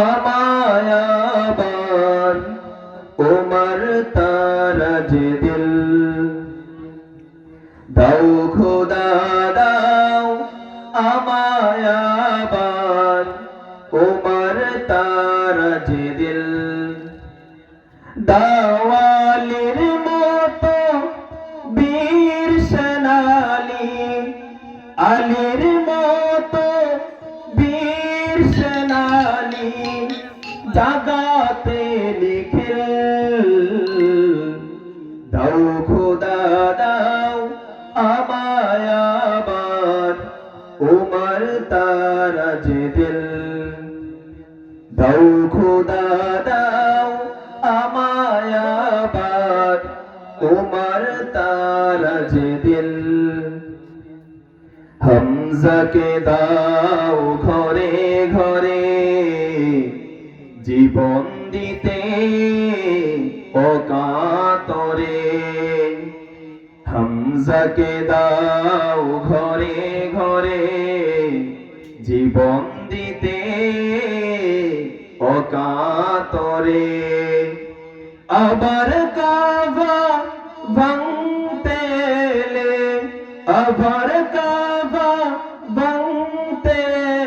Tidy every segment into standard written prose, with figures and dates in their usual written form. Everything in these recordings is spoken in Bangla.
আমায় আবার ওমর তারাজ দিল দাও খোদা দাও আমায় আবার ওমর তারাজ দিল দাওয়ালির মতো বীর সেনানি আলীর মতো বীর সেনানি জাগাতে নিখিল দাও খোদা দাও আমায় আবার ওমর তারাজ দিল দাও খোদা দাও আমায় আবার ওমর তারাজ দিল হামজাকে দাও ঘরে ঘরে জীবন দিতে অকাতরে হামজাকে দাও ঘরে ঘরে জীবন দিতে অকাতরে আবার কাবা ভাঙতে এলে আবার কাবা ভাঙতে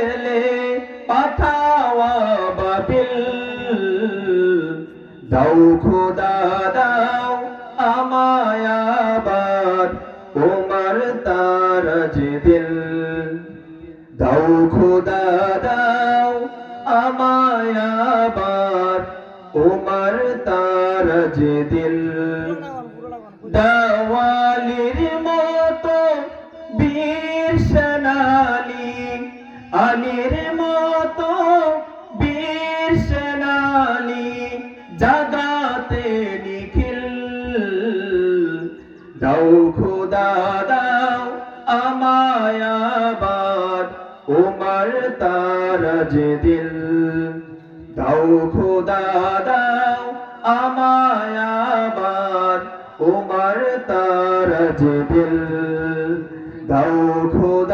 এলে পাঠাওয়া বাবিল দাও খোদা দাও আমায় আবার ওমর তারাজ দিল দাও খোদা দাও আমায় আবার ওমর তারাজ দিল দাওয়ালির মতো বীর সেনানি আলীর মতো বীর সেনানি জাগাতে নিখিল দাও খোদা দাও আমায় আবার ওমর তারাজ দিল দাও খোদা দাও আমায় আবার ওমর তারাজ দিল দাও খোদা